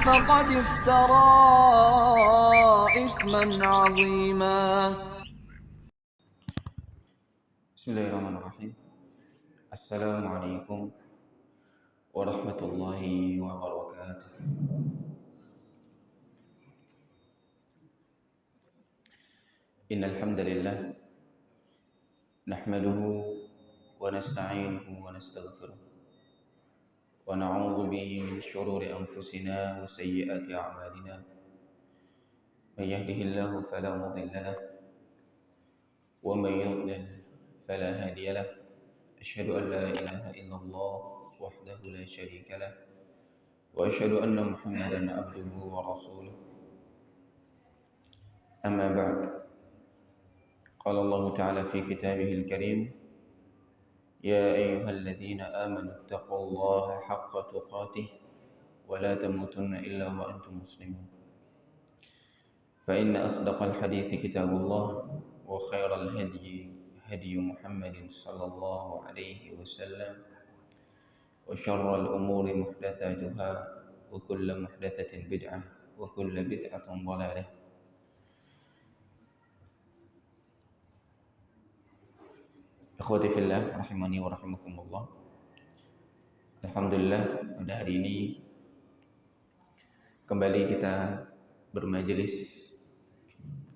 فقد افترى إثما عظيما. Bismillahirrahmanirrahim. Assalamualaikum warahmatullahi wabarakatuh. Innal hamdalillah nahmaduhu wa nasta'inuhu wa nastaghfiruh wa na'udzu bihi min shururi anfusina wa sayyiati a'malina. May yahdihillahu fala mudilla lahu wa may yudlil fala hadiya lahu. Asyhadu an la ilaha illallah wahdahu la syarika lah wa asyhadu anna Muhammadan abduhu wa rasuluh. Amma ba'd. Qala Allah Ta'ala fi kitabihil karim, ya ayyuhalladzina amanu taqullaha haqqa tuqatih wa la tamutunna illa wa antum muslimun. Fa inna asdaqal hadithi kitabullah wa khairal hadyi hadyu Muhammadin sallallahu alaihi wasallam wa syarral umuri muhdatsatuha wa kullu muhdatsatin bid'ah wa kullu bid'atin dhalalah. Akhwati fillah rahimani wa rahimakumullah. Alhamdulillah pada hari ini kembali kita bermajelis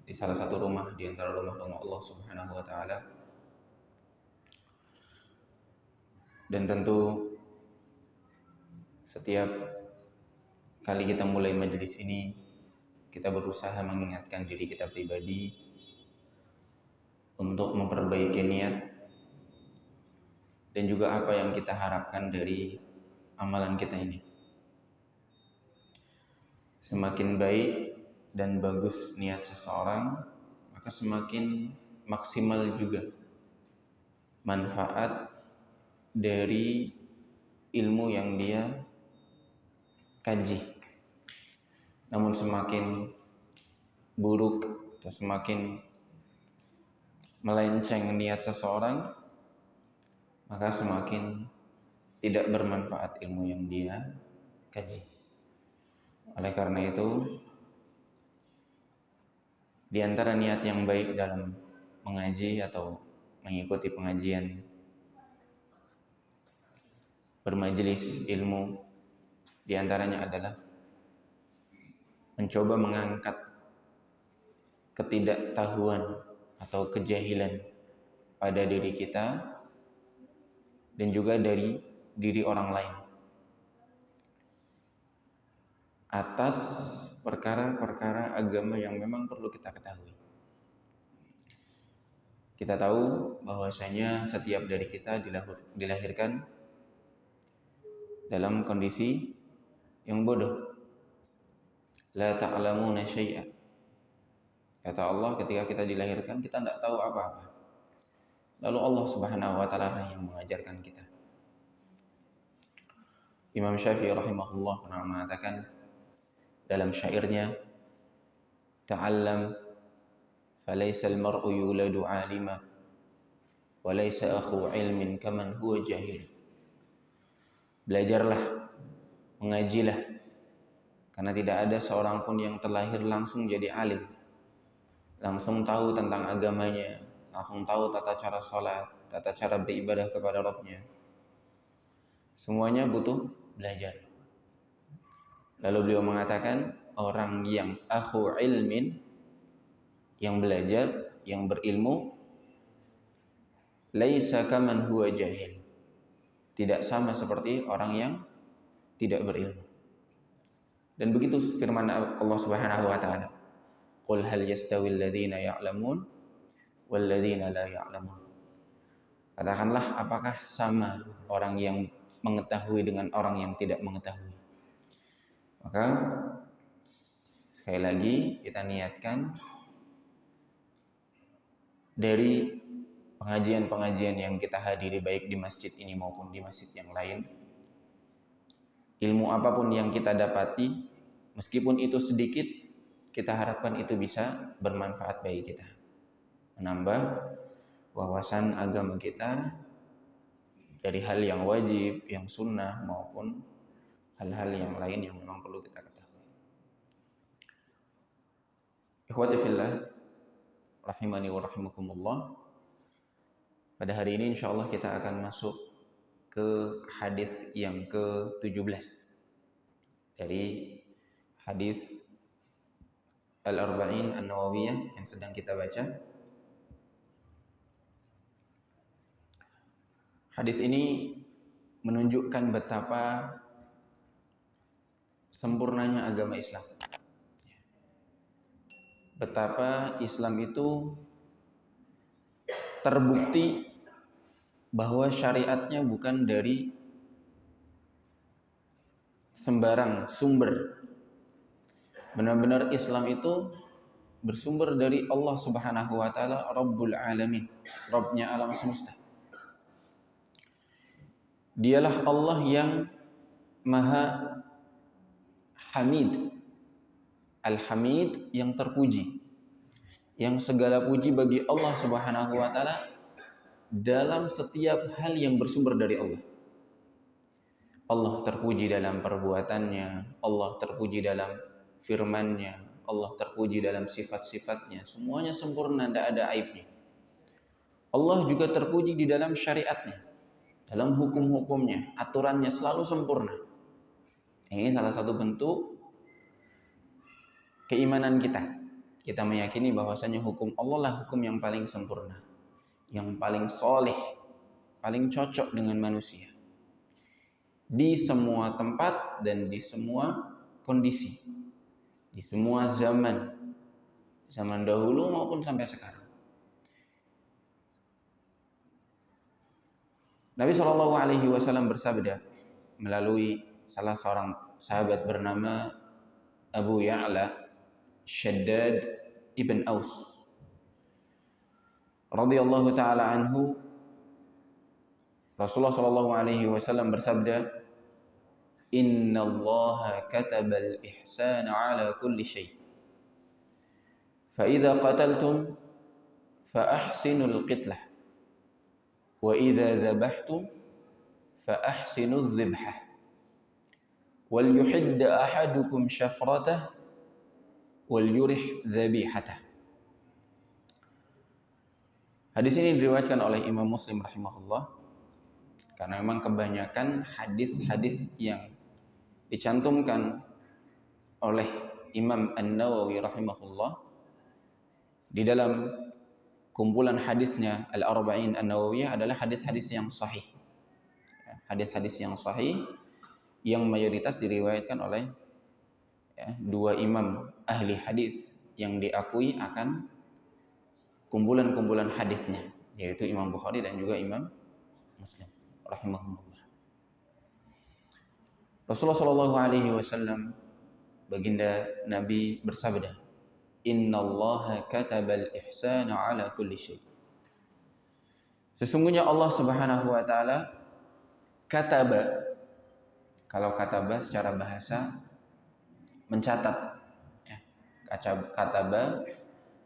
di salah satu rumah di antara rumah-rumah Allah Subhanahu wa taala. Dan tentu setiap kali kita mulai majelis ini, kita berusaha mengingatkan diri kita pribadi untuk memperbaiki niat dan juga apa yang kita harapkan dari amalan kita ini. Semakin baik dan bagus niat seseorang, maka semakin maksimal juga manfaat dari ilmu yang dia kaji. Namun semakin buruk atau semakin melenceng niat seseorang, maka semakin tidak bermanfaat ilmu yang dia kaji. Oleh karena itu, di antara niat yang baik dalam mengaji atau mengikuti pengajian bermajelis ilmu, di antaranya adalah mencoba mengangkat ketidaktahuan atau kejahilan pada diri kita dan juga dari diri orang lain atas perkara-perkara agama yang memang perlu kita ketahui. Kita tahu bahwasanya setiap dari kita dilahirkan dalam kondisi yang bodoh. La ta'lamuna syai'a. Kata Allah, ketika kita dilahirkan kita tidak tahu apa-apa. Lalu Allah Subhanahu wa taala yang mengajarkan kita. Imam Syafi'i rahimahullah pernah mengatakan dalam syairnya, ta'allam falaysa al-mar'u yuladu 'alima wa laysa akhu 'ilmin kaman huwa jahil. Belajarlah, mengajilah, karena tidak ada seorang pun yang terlahir langsung jadi alim, langsung tahu tentang agamanya, langsung tahu tata cara sholat, tata cara beribadah kepada Rabbnya. Semuanya butuh belajar. Lalu beliau mengatakan, orang yang akhu ilmin, yang belajar, yang berilmu, laisa kaman huwa jahil, tidak sama seperti orang yang tidak berilmu. Dan begitu firman Allah Subhanahu wa taala, qul hal yastawil ladzina ya'lamun wal ladzina la ya'lamun. Katakanlah, apakah sama orang yang mengetahui dengan orang yang tidak mengetahui? Maka sekali lagi kita niatkan dari pengajian-pengajian yang kita hadiri baik di masjid ini maupun di masjid yang lain, ilmu apapun yang kita dapati, meskipun itu sedikit, kita harapkan itu bisa bermanfaat bagi kita, menambah wawasan agama kita dari hal yang wajib, yang sunnah maupun hal-hal yang lain yang memang perlu kita ketahui. Ikhwati fillah, rahimani wa rahimakumullah. Pada hari ini insyaallah kita akan masuk ke hadis yang ke-17 dari hadis Al-Arba'in An-Nawawiyah yang sedang kita baca. Hadis ini menunjukkan betapa sempurnanya agama Islam. Betapa Islam itu terbukti bahwa syariatnya bukan dari sembarang sumber. Benar-benar Islam itu bersumber dari Allah Subhanahu wa taala, Rabbul Alamin, Rabbnya alam semesta. Dialah Allah yang Maha Hamid, Al-Hamid, yang terpuji, yang segala puji bagi Allah Subhanahu wa taala dalam setiap hal yang bersumber dari Allah. Allah terpuji dalam perbuatannya, Allah terpuji dalam firman-Nya, Allah terpuji dalam sifat-sifatnya, semuanya sempurna, tidak ada aibnya. Allah juga terpuji di dalam syariatnya, dalam hukum-hukumnya, aturannya selalu sempurna. Ini salah satu bentuk keimanan kita. Kita meyakini bahwasanya hukum Allah lah hukum yang paling sempurna, yang paling soleh, paling cocok dengan manusia di semua tempat dan di semua kondisi, di semua zaman dahulu maupun sampai sekarang. Nabi SAW bersabda melalui salah seorang sahabat bernama Abu Ya'la Shaddad ibn Aus radhiyallahu taala anhu, Rasulullah SAW bersabda, "Inna Allah kataba al-ihsana ala kulli shay. Fa idza qataltum fa ahsinul qitlah wa idza dhabhtum fa ahsinudh dhibhah wal yuhidda ahadukum syafratah wal yurih dhabihata." Hadis ini diriwayatkan oleh Imam Muslim rahimahullah, karena memang kebanyakan hadis-hadis yang dicantumkan oleh Imam An-Nawawi rahimahullah di dalam kumpulan hadisnya Al-Arba'in An-Nawawiyah adalah hadis-hadis yang sahih. Hadis-hadis yang sahih yang mayoritas diriwayatkan oleh dua imam ahli hadis yang diakui akan kumpulan-kumpulan hadisnya, yaitu Imam Bukhari dan juga Imam Muslim rahimahumullah. Rasulullah SAW, baginda Nabi, bersabda, "Inna Allah katabal ihsana ala kulli shay." Sesungguhnya Allah Subhanahu wa taala kataba. Kalau kataba secara bahasa mencatat, kataba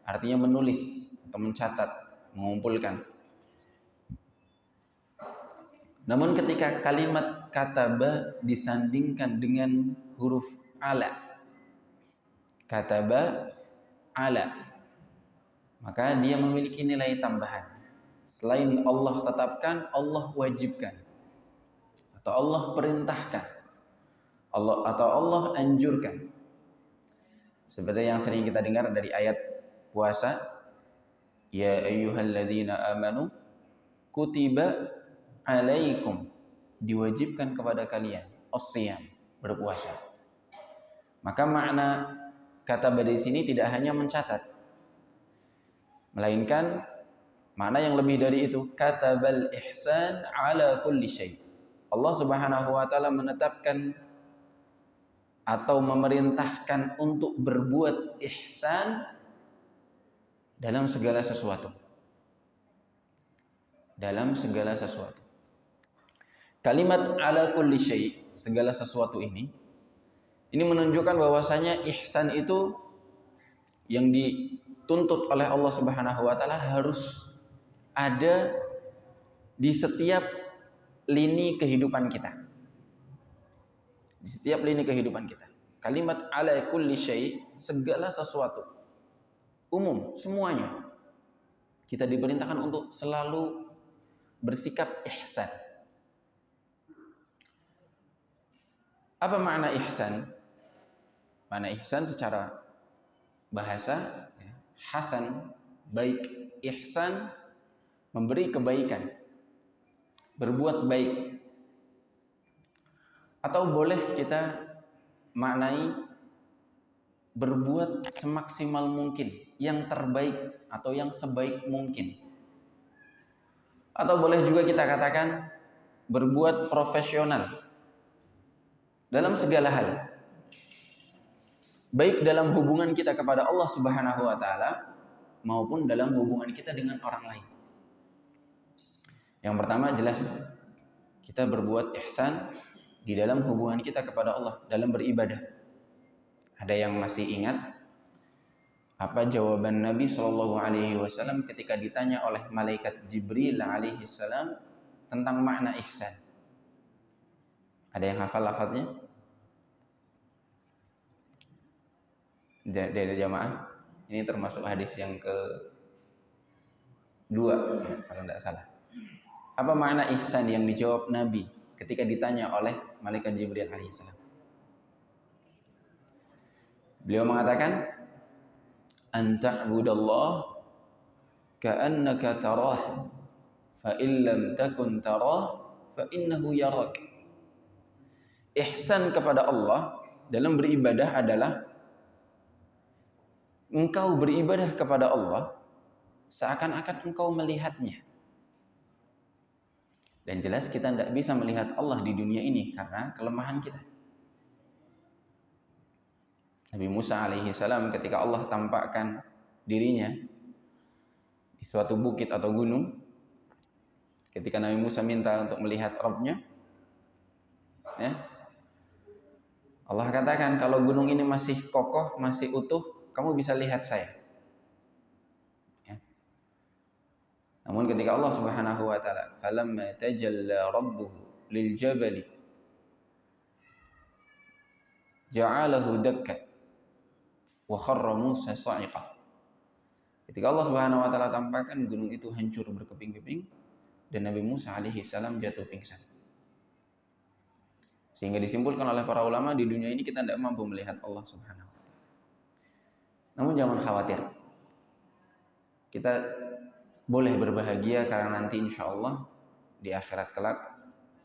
artinya menulis atau mencatat, mengumpulkan. Namun ketika kalimat kataba disandingkan dengan huruf ala, kataba ala, maka dia memiliki nilai tambahan. Selain Allah tetapkan, Allah wajibkan, atau Allah perintahkan, atau Allah anjurkan. Seperti yang sering kita dengar dari ayat puasa, ya ayyuhalladzina amanu kutiba alaikum, diwajibkan kepada kalian as-siyam, berpuasa. Maka makna kataba di sini tidak hanya mencatat, melainkan makna yang lebih dari itu, katabal ihsan ala kulli syai. Allah Subhanahu wa taala menetapkan atau memerintahkan untuk berbuat ihsan dalam segala sesuatu. Dalam segala sesuatu. Kalimat ala kulli syai, segala sesuatu ini menunjukkan bahwasanya ihsan itu yang dituntut oleh Allah Subhanahu wa taala harus ada di setiap lini kehidupan kita. Di setiap lini kehidupan kita. Kalimat ala kulli syai, segala sesuatu. umum, semuanya. Kita diperintahkan untuk selalu bersikap ihsan. Apa makna ihsan? Makna ihsan secara bahasa hasan, baik. Ihsan memberi kebaikan, berbuat baik. Atau boleh kita maknai berbuat semaksimal mungkin, yang terbaik atau yang sebaik mungkin. Atau boleh juga kita katakan berbuat profesional dalam segala hal. Baik dalam hubungan kita kepada Allah Subhanahu wa taala maupun dalam hubungan kita dengan orang lain. Yang pertama jelas kita berbuat ihsan di dalam hubungan kita kepada Allah dalam beribadah. Ada yang masih ingat apa jawaban Nabi Shallallahu Alaihi Wasallam ketika ditanya oleh malaikat Jibril Alaihi Salam tentang makna ihsan? Ada yang hafal lafadznya? Dari jamaah, ini termasuk hadis yang kedua kalau tidak salah. Apa makna ihsan yang dijawab Nabi ketika ditanya oleh malaikat Jibril alaihissalam? Beliau mengatakan, "Anta'budallah ka'annaka tarah, fa in lam takun tarah, fa innahu yarak." Ihsan kepada Allah dalam beribadah adalah engkau beribadah kepada Allah seakan-akan engkau melihatnya. Dan jelas kita tidak bisa melihat Allah di dunia ini karena kelemahan kita. Nabi Musa alaihi salam ketika Allah tampakkan dirinya di suatu bukit atau gunung, ketika Nabi Musa minta untuk melihat Rabb-nya, ya, Allah katakan kalau gunung ini masih kokoh, masih utuh, kamu bisa lihat saya. Ya. Namun ketika Allah Subhanahu wa taala, "Falamma tajalla rabbuhu lil jabali ja'alahu dakka wa kharra Musa sa'iqa." Ketika Allah Subhanahu wa taala tampakkan gunung itu hancur berkeping-keping dan Nabi Musa alaihi salam jatuh pingsan. Sehingga disimpulkan oleh para ulama di dunia ini kita tidak mampu melihat Allah Subhanahu. Namun jangan khawatir. Kita boleh berbahagia karena nanti insya Allah di akhirat kelak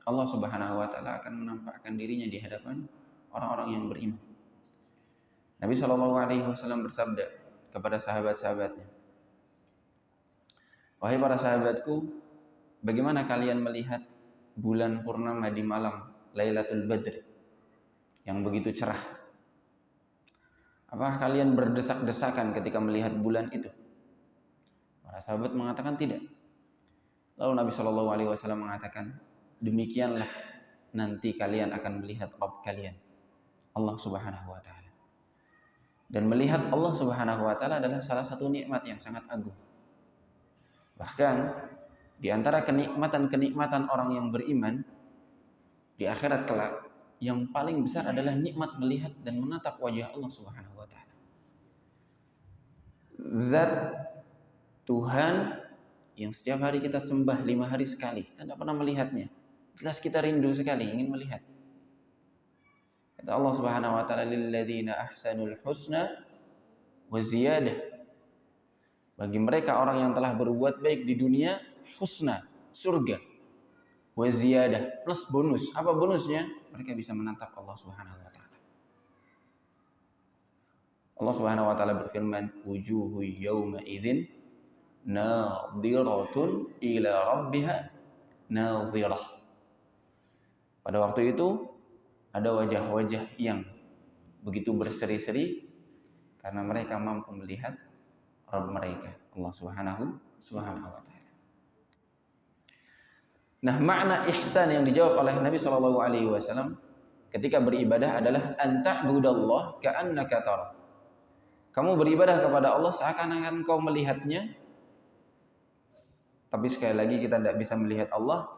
Allah Subhanahu wa taala akan menampakkan dirinya di hadapan orang-orang yang beriman. Nabi Shallallahu alaihi wasallam bersabda kepada sahabat-sahabatnya, "Wahai para sahabatku, bagaimana kalian melihat bulan purnama di malam Lailatul Badr yang begitu cerah? Apakah kalian berdesak-desakan ketika melihat bulan itu?" Para sahabat mengatakan tidak. Lalu Nabi Shallallahu Alaihi Wasallam mengatakan, demikianlah nanti kalian akan melihat Rabb kalian, Allah Subhanahu Wa Taala. Dan melihat Allah Subhanahu Wa Taala adalah salah satu nikmat yang sangat agung. Bahkan di antara kenikmatan-kenikmatan orang yang beriman di akhirat kelak, yang paling besar adalah nikmat melihat dan menatap wajah Allah Subhanahu wa taala. Zat Tuhan yang setiap hari kita sembah 5 hari sekali, kita tidak pernah melihatnya. Jelas kita rindu sekali ingin melihat. Kata Allah Subhanahu wa taala, "Lilladzina ahsanul husna wa ziyadah." Bagi mereka orang yang telah berbuat baik di dunia, husna, surga. Wa ziyadah, plus bonus. Apa bonusnya? Mereka bisa menatap Allah Subhanahu wa taala. Allah Subhanahu wa taala berfirman, "Wujuhu yawma idzin nadhiratun ila rabbiha nadhirah." Pada waktu itu ada wajah-wajah yang begitu berseri-seri karena mereka mampu melihat Rabb mereka, Allah Subhanahu wa taala. Nah, makna ihsan yang dijawab oleh Nabi Shallallahu Alaihi Wasallam ketika beribadah adalah anta'budallah ka'annaka tarah. Kamu beribadah kepada Allah seakan-akan kau melihatnya. Tapi sekali lagi kita tidak bisa melihat Allah,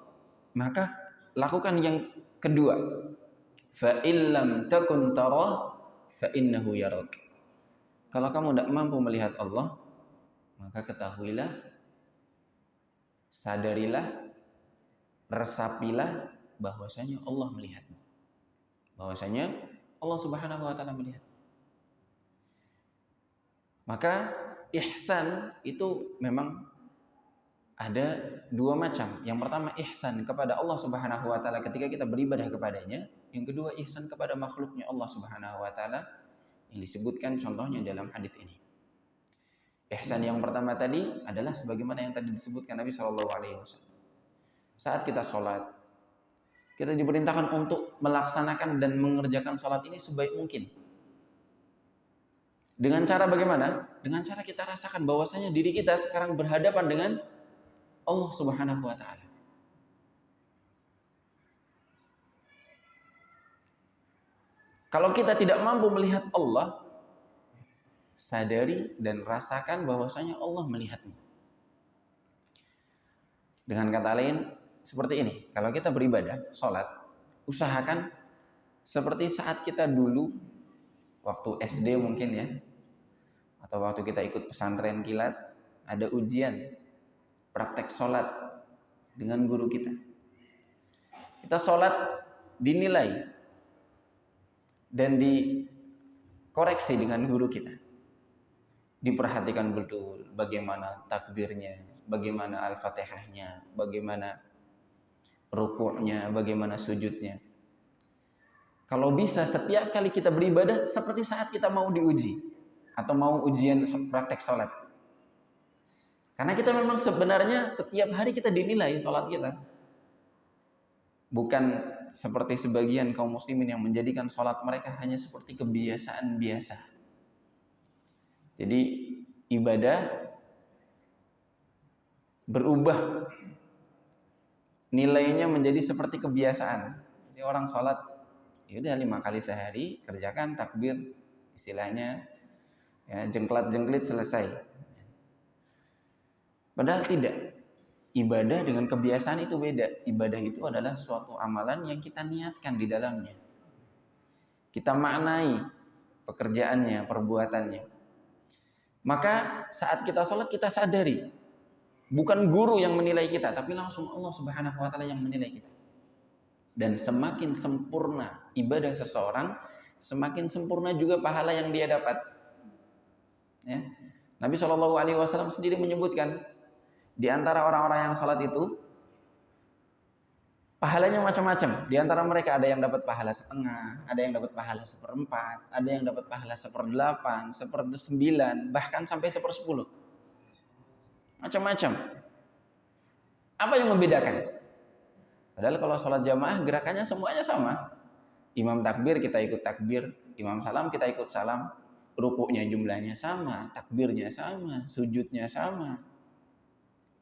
maka lakukan yang kedua. Fa illam takun tarah fa innahu yarak. Kalau kamu tidak mampu melihat Allah, maka ketahuilah, sadarilah, resapilah bahwasanya Allah melihatmu. Bahwasanya Allah Subhanahu wa taala melihat. Maka ihsan itu memang ada dua macam. Yang pertama ihsan kepada Allah Subhanahu wa taala ketika kita beribadah kepadanya, yang kedua ihsan kepada makhluknya Allah Subhanahu wa taala yang disebutkan contohnya dalam hadis ini. Ihsan yang pertama tadi adalah sebagaimana yang tadi disebutkan Nabi Shallallahu alaihi wasallam. Saat kita sholat, kita diperintahkan untuk melaksanakan dan mengerjakan sholat ini sebaik mungkin. Dengan cara bagaimana? Dengan cara kita rasakan bahwasanya diri kita sekarang berhadapan dengan Allah Subhanahu wa taala. Kalau kita tidak mampu melihat Allah, sadari dan rasakan bahwasanya Allah melihatmu. Dengan kata lain, seperti ini. Kalau kita beribadah, sholat, usahakan seperti saat kita dulu, waktu SD mungkin ya, atau waktu kita ikut pesantren kilat, ada ujian praktek sholat dengan guru kita. Kita sholat dinilai dan dikoreksi dengan guru kita. Diperhatikan betul bagaimana takbirnya, bagaimana al-fatihahnya, bagaimana rukuknya, bagaimana sujudnya. Kalau bisa setiap kali kita beribadah seperti saat kita mau diuji atau mau ujian praktek sholat. Karena kita memang sebenarnya setiap hari kita dinilai sholat kita. Bukan seperti sebagian kaum muslimin yang menjadikan sholat mereka hanya seperti kebiasaan biasa. Jadi ibadah berubah nilainya menjadi seperti kebiasaan. Jadi orang sholat, ya udah 5 kali sehari kerjakan takbir, istilahnya ya, jengklat-jengklit selesai. Padahal tidak. Ibadah dengan kebiasaan itu beda. Ibadah itu adalah suatu amalan yang kita niatkan di dalamnya. Kita maknai pekerjaannya, perbuatannya. Maka saat kita sholat kita sadari, bukan guru yang menilai kita, tapi langsung Allah Subhanahu wa taala yang menilai kita. Dan semakin sempurna ibadah seseorang, semakin sempurna juga pahala yang dia dapat. Ya. Nabi Shallallahu alaihi wasallam sendiri menyebutkan, di antara orang-orang yang sholat itu pahalanya macam-macam. Di antara mereka ada yang dapat pahala setengah, ada yang dapat pahala 1/4, ada yang dapat pahala 1/8, 1/9, bahkan sampai 1/10. Macam-macam. Apa yang membedakan? Padahal kalau sholat jamaah gerakannya semuanya sama. Imam takbir kita ikut takbir, imam salam kita ikut salam, rukuknya jumlahnya sama, takbirnya sama, sujudnya sama.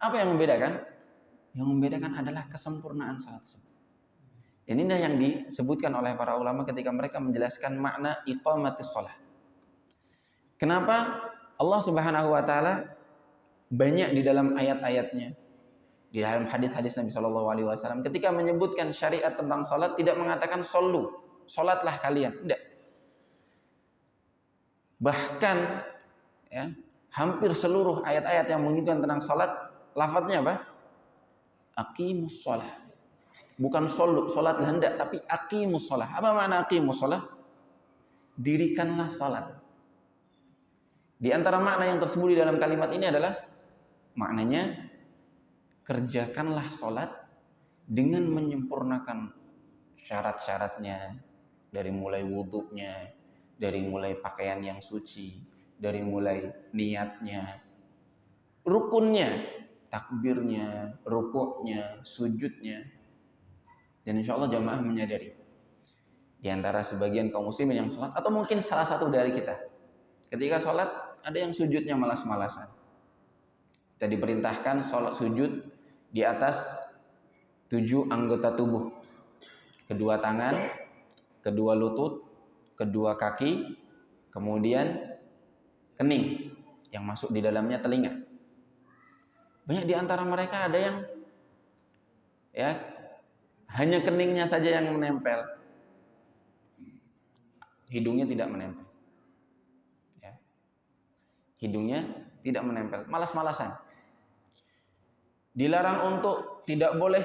Apa yang membedakan? Yang membedakan adalah kesempurnaan salat. Inilah yang disebutkan oleh para ulama ketika mereka menjelaskan makna iqamatis shalah. Kenapa Allah Subhanahu wa taala banyak di dalam ayat-ayatnya, di dalam hadis-hadis Nabi Shallallahu alaihi wasallam ketika menyebutkan syariat tentang salat tidak mengatakan shollu, salatlah kalian, tidak. Bahkan ya, hampir seluruh ayat-ayat yang menunjukkan tentang salat lafadznya apa? Aqimus shalah. Bukan salat hendak, tapi aqimus shalah. Apa makna aqimus shalah? Dirikanlah salat. Di antara makna yang tersembunyi dalam kalimat ini adalah maknanya kerjakanlah salat dengan menyempurnakan syarat-syaratnya, dari mulai wudunya, dari mulai pakaian yang suci, dari mulai niatnya, rukunnya, takbirnya, rukuknya, sujudnya. Dan insya Allah jamaah menyadari di antara sebagian kaum muslimin yang sholat, atau mungkin salah satu dari kita, ketika sholat ada yang sujudnya malas-malasan. Kita diperintahkan sholat sujud di atas 7 anggota tubuh, kedua tangan, kedua lutut, kedua kaki, kemudian kening yang masuk di dalamnya telinga. Banyak di antara mereka ada yang ya hanya keningnya saja yang menempel, hidungnya tidak menempel. Ya. hidungnya tidak menempel, malas-malasan. Dilarang untuk tidak boleh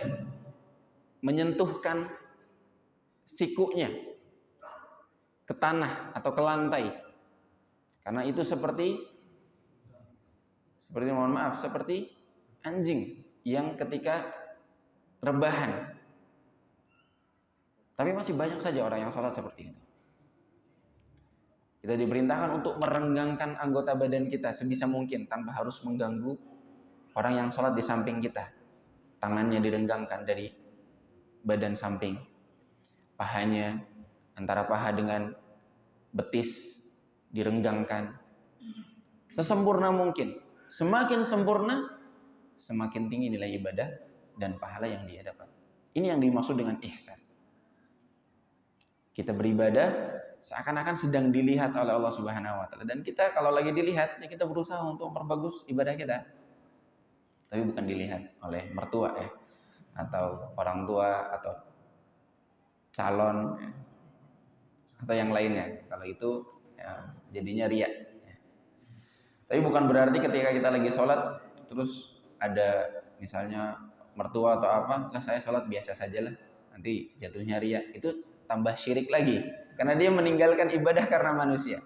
menyentuhkan sikunya ke tanah atau ke lantai, karena itu seperti seperti anjing yang ketika rebahan. Tapi masih banyak saja orang yang sholat seperti itu. Kita diperintahkan untuk merenggangkan anggota badan kita sebisa mungkin tanpa harus mengganggu orang yang sholat di samping kita. Tangannya direnggangkan dari badan samping, pahanya, antara paha dengan betis direnggangkan sesempurna mungkin. Semakin sempurna, semakin tinggi nilai ibadah dan pahala yang dia dapat. Ini yang dimaksud dengan ihsan. Kita beribadah seakan-akan sedang dilihat oleh Allah Subhanahu wa taala, dan kita kalau lagi dilihat ya kita berusaha untuk memperbagus ibadah kita. Tapi bukan dilihat oleh mertua ya, atau orang tua atau calon ya, atau yang lainnya. Kalau itu ya, jadinya riya ya. Tapi bukan berarti ketika kita lagi sholat terus ada misalnya mertua atau apa, lah saya sholat biasa sajalah, nanti jatuhnya riya. Itu tambah syirik lagi, karena dia meninggalkan ibadah karena manusia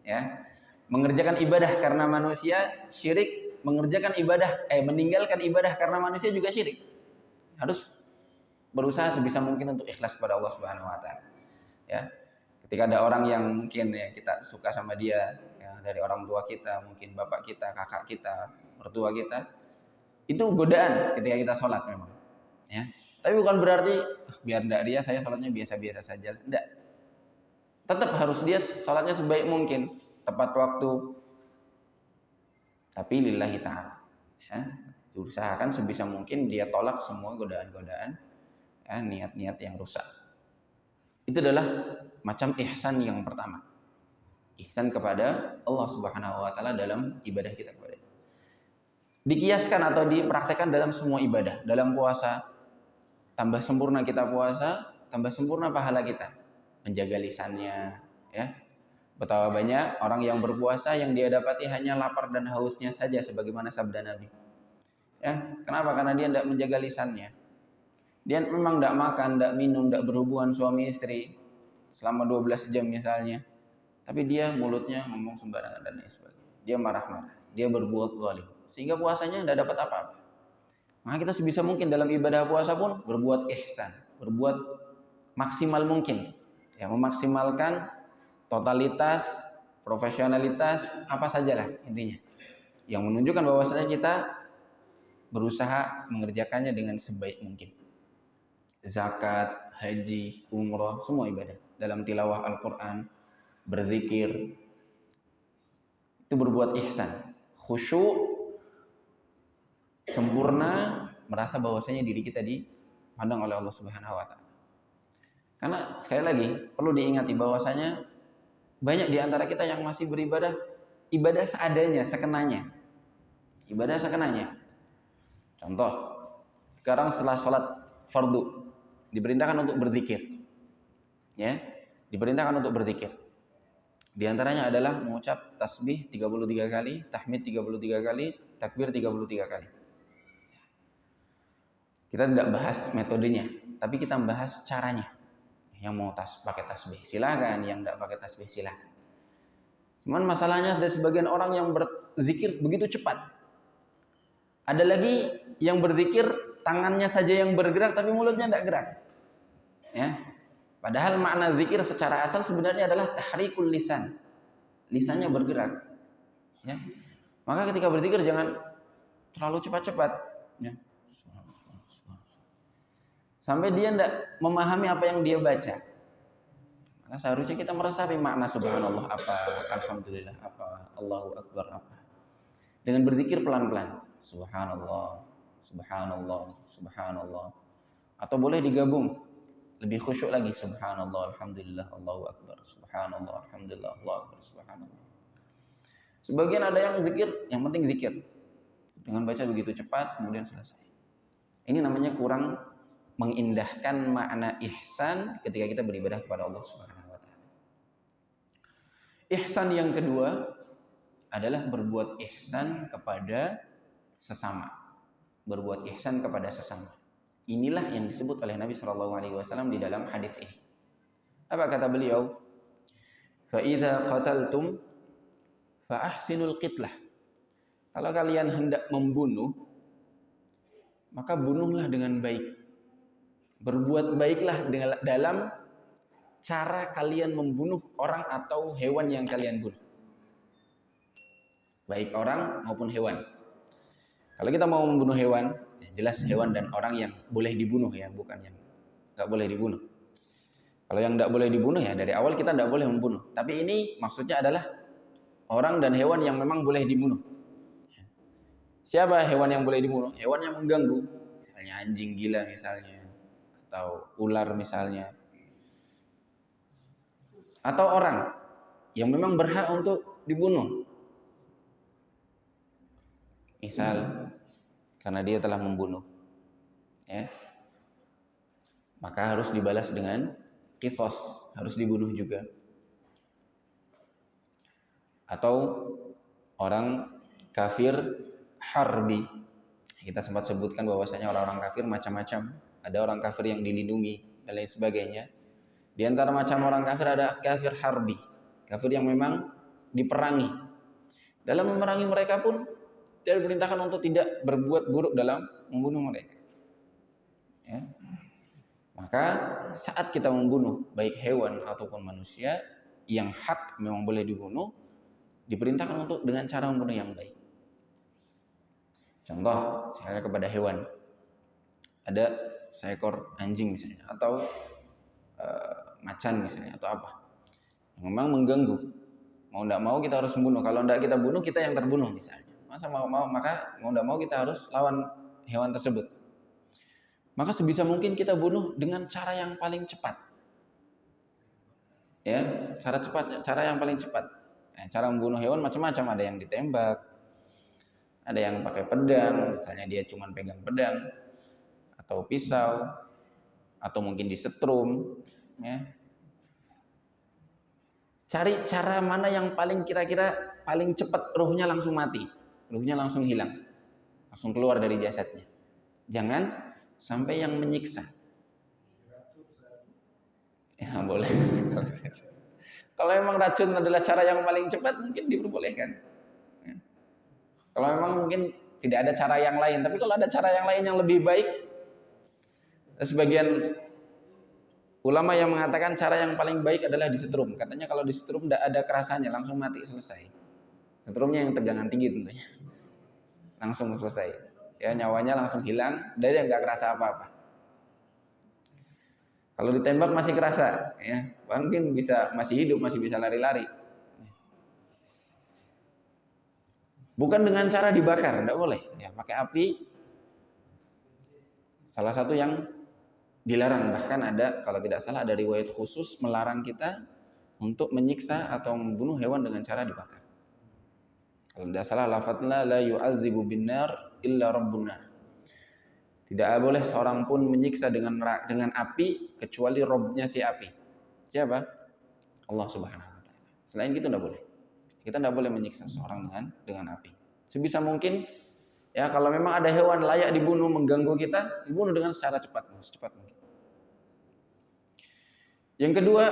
ya. Mengerjakan ibadah karena manusia syirik, meninggalkan ibadah karena manusia juga syirik. Harus berusaha sebisa mungkin untuk ikhlas kepada Allah Subhanahu wa taala ya. Ketika ada orang yang mungkin ya kita suka sama dia ya, dari orang tua kita, mungkin bapak kita, kakak kita, mertua kita, itu godaan ketika kita sholat memang ya. Tapi bukan berarti biar enggak dia saya sholatnya biasa-biasa saja. Enggak. Tetap harus dia sholatnya sebaik mungkin, tepat waktu. Tapi lillahi ta'ala ya. Diusahakan sebisa mungkin dia tolak semua godaan-godaan ya, niat-niat yang rusak. Itu adalah macam ihsan yang pertama. Ihsan kepada Allah Subhanahu wa taala dalam ibadah kita kepada Dia. Dikiaskan atau dipraktekkan dalam semua ibadah. Dalam puasa, tambah sempurna kita puasa, tambah sempurna pahala kita. Menjaga lisannya ya. Betapa banyak orang yang berpuasa yang dia dapati hanya lapar dan hausnya saja, sebagaimana sabda Nabi. Ya, kenapa? Karena dia tidak menjaga lisannya. Dia memang tidak makan, tidak minum, tidak berhubungan suami istri selama 12 jam misalnya. Tapi dia mulutnya ngomong sembarangan dan lain sebagainya. Dia marah-marah, dia berbuat zalim, sehingga puasanya tidak dapat apa-apa. Maka kita sebisa mungkin dalam ibadah puasa pun berbuat ihsan, berbuat maksimal mungkin. Ya, memaksimalkan totalitas, profesionalitas, apa sajalah intinya. Yang menunjukkan bahwasanya kita berusaha mengerjakannya dengan sebaik mungkin. Zakat, haji, umroh, semua ibadah. Dalam tilawah Al-Quran, berzikir, itu berbuat ihsan. Khusyuk, sempurna, merasa bahwasanya diri kita dipandang oleh Allah Subhanahu wa taala. Karena sekali lagi perlu diingati bahwasanya banyak di antara kita yang masih beribadah ibadah seadanya, sekenanya. Ibadah sekenanya. Contoh, sekarang setelah sholat fardu diperintahkan untuk berzikir. Ya, diperintahkan untuk berzikir. Di antaranya adalah mengucap tasbih 33 kali, tahmid 33 kali, takbir 33 kali. Kita tidak bahas metodenya, tapi kita bahas caranya. Yang mau pakai tasbih silakan, yang tidak pakai tasbih silakan. Cuman masalahnya ada sebagian orang yang berzikir begitu cepat. Ada lagi yang berzikir tangannya saja yang bergerak tapi mulutnya tidak gerak. Ya. Padahal makna zikir secara asal sebenarnya adalah tahrikul lisan. Lisannya bergerak. Ya. Maka ketika berzikir jangan terlalu cepat-cepat. Ya. Sampai dia tidak memahami apa yang dia baca. Maka seharusnya kita meresapi makna subhanallah apa, alhamdulillah apa, Allahu akbar apa. Dengan berzikir pelan-pelan. Subhanallah, subhanallah, subhanallah. Atau boleh digabung. Lebih khusyuk lagi. Subhanallah, alhamdulillah, Allahu akbar. Subhanallah, alhamdulillah, Allahu akbar, subhanallah. Sebagian ada yang zikir, yang penting zikir. Dengan baca begitu cepat, kemudian selesai. Ini namanya kurang mengindahkan makna ihsan ketika kita beribadah kepada Allah Subhanahu wa taala. Ihsan yang kedua adalah berbuat ihsan kepada sesama. Berbuat ihsan kepada sesama. Inilah yang disebut oleh Nabi SAW di dalam hadis ini. Apa kata beliau? Fa idza qataltum fa ahsinul qitlah. Kalau kalian hendak membunuh, maka bunuhlah dengan baik. Berbuat baiklah dalam cara kalian membunuh orang atau hewan yang kalian bunuh. Baik orang maupun hewan. Kalau kita mau membunuh hewan, jelas hewan dan orang yang boleh dibunuh ya, bukan yang nggak boleh dibunuh. Kalau yang nggak boleh dibunuh ya dari awal kita nggak boleh membunuh. Tapi ini maksudnya adalah orang dan hewan yang memang boleh dibunuh. Siapa hewan yang boleh dibunuh? Hewan yang mengganggu, misalnya anjing gila misalnya, atau ular misalnya, atau orang yang memang berhak untuk dibunuh. Misal karena dia telah membunuh, ya, maka harus dibalas dengan qisas, harus dibunuh juga. Atau orang kafir harbi, kita sempat sebutkan bahwasanya orang-orang kafir macam-macam. Ada orang kafir yang dilindungi dan lain sebagainya. Di antara macam orang kafir ada kafir harbi, kafir yang memang diperangi. Dalam memerangi mereka pun dia diperintahkan untuk tidak berbuat buruk dalam membunuh mereka. Ya. Maka saat kita membunuh baik hewan ataupun manusia yang hak memang boleh dibunuh, diperintahkan untuk dengan cara membunuh yang baik. Contoh, misalnya kepada hewan, ada seekor anjing misalnya, atau macan misalnya, atau apa, yang memang mengganggu. Mau tidak mau kita harus membunuh. Kalau tidak kita bunuh, kita yang terbunuh misalnya. Maka mau tidak mau kita harus lawan hewan tersebut. Maka sebisa mungkin kita bunuh dengan cara yang paling cepat. Ya, cara yang paling cepat. Nah, cara membunuh hewan macam-macam, ada yang ditembak, ada yang pakai pedang, misalnya dia cuma pegang pedang atau pisau, atau mungkin disetrum, ya. Cari cara mana yang paling kira-kira paling cepat ruhnya langsung mati, ruhnya langsung hilang, langsung keluar dari jasadnya. Jangan sampai yang menyiksa. Ya boleh. Kalau memang racun adalah cara yang paling cepat, mungkin diperbolehkan. Kalau memang mungkin tidak ada cara yang lain, tapi kalau ada cara yang lain yang lebih baik, sebagian ulama yang mengatakan cara yang paling baik adalah disetrum. Katanya kalau disetrum tidak ada kerasanya, langsung mati, selesai. Setrumnya yang tegangan tinggi tentunya, langsung selesai. Ya, nyawanya langsung hilang, dari yang nggak kerasa apa-apa. Kalau ditembak masih kerasa, ya, mungkin masih hidup, masih bisa lari-lari. Bukan dengan cara dibakar, tidak boleh. Ya, pakai api. Salah satu yang dilarang, bahkan ada, kalau tidak salah ada riwayat khusus melarang kita untuk menyiksa atau membunuh hewan dengan cara dibakar. Kalau tidak salah lafadznya la yu'adzibu binnar illa rabbun nar. Tidak boleh seorang pun menyiksa dengan api kecuali Robnya si api. Siapa? Allah Subhanahu wa taala. Selain itu tidak boleh. Kita tidak boleh menyiksa seorang dengan api. Sebisa mungkin, ya, kalau memang ada hewan layak dibunuh mengganggu kita, dibunuh dengan secara cepat, secepat mungkin. Yang kedua,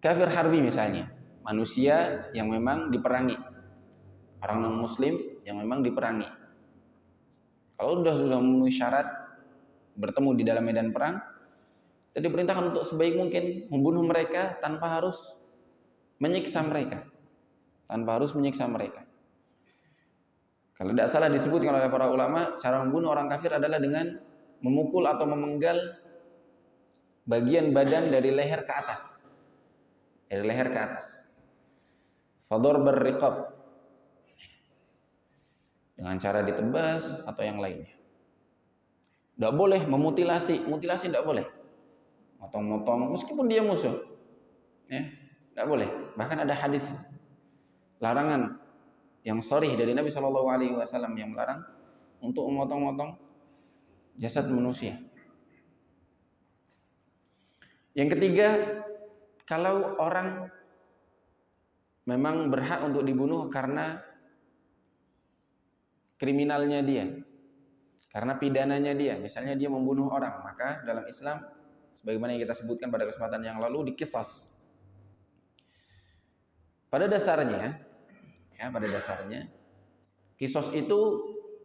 kafir harbi misalnya, manusia yang memang diperangi, orang non muslim yang memang diperangi. Kalau sudah memenuhi syarat bertemu di dalam medan perang, kita diperintahkan untuk sebaik mungkin membunuh mereka tanpa harus menyiksa mereka. Kalau tidak salah disebutkan oleh para ulama, cara membunuh orang kafir adalah dengan memukul atau memenggal bagian badan dari leher ke atas. Dari leher ke atas. Fador berriqab. Dengan cara ditebas atau yang lainnya. Tidak boleh memutilasi, mutilasi tidak boleh. Motong-motong meskipun dia musuh. Ya, tidak boleh. Bahkan ada hadis larangan yang sharih dari Nabi SAW yang melarang untuk memotong-motong jasad manusia. Yang ketiga, kalau orang memang berhak untuk dibunuh karena kriminalnya dia, karena pidananya dia. Misalnya dia membunuh orang, maka dalam Islam sebagaimana yang kita sebutkan pada kesempatan yang lalu, diqisas. Pada dasarnya qisas itu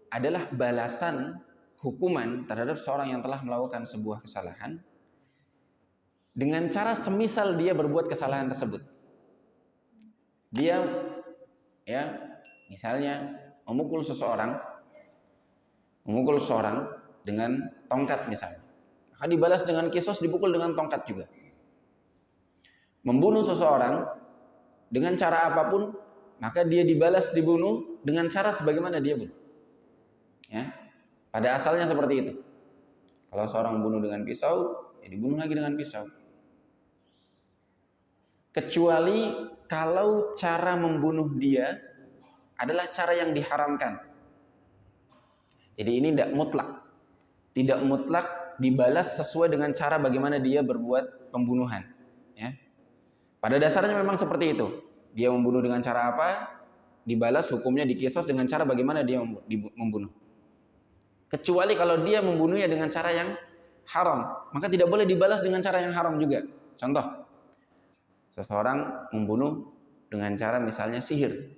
adalah balasan hukuman terhadap seorang yang telah melakukan sebuah kesalahan dengan cara semisal dia berbuat kesalahan tersebut. Dia misalnya memukul seseorang dengan tongkat misalnya, maka dibalas dengan qisas, dipukul dengan tongkat juga. Membunuh seseorang dengan cara apapun, maka dia dibunuh dengan cara sebagaimana dia bunuh. Ya, pada asalnya seperti itu. Kalau seorang membunuh dengan pisau, ya dibunuh lagi dengan pisau. Kecuali kalau cara membunuh dia adalah cara yang diharamkan. Jadi ini tidak mutlak dibalas sesuai dengan cara bagaimana dia berbuat pembunuhan. Ya. Pada dasarnya memang seperti itu. Dia membunuh dengan cara apa, dibalas hukumnya diqisas dengan cara bagaimana dia membunuh. Kecuali kalau dia membunuhnya dengan cara yang haram, maka tidak boleh dibalas dengan cara yang haram juga. Contoh, seseorang membunuh dengan cara misalnya sihir.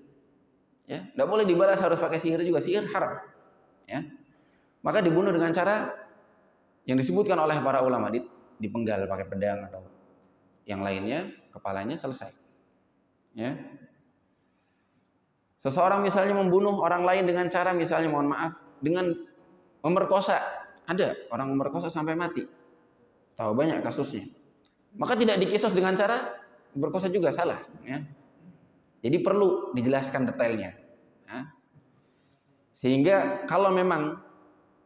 Ya, tidak boleh dibalas harus pakai sihir juga, sihir haram. Ya. Maka dibunuh dengan cara yang disebutkan oleh para ulama, dipenggal pakai pedang atau yang lainnya, kepalanya selesai. Ya. Seseorang misalnya membunuh orang lain dengan cara misalnya, mohon maaf, dengan memerkosa. Ada orang memerkosa sampai mati. Tahu banyak kasusnya. Maka tidak diqisas dengan cara berkosa juga, salah. Ya. Jadi perlu dijelaskan detailnya. Ya. Sehingga kalau memang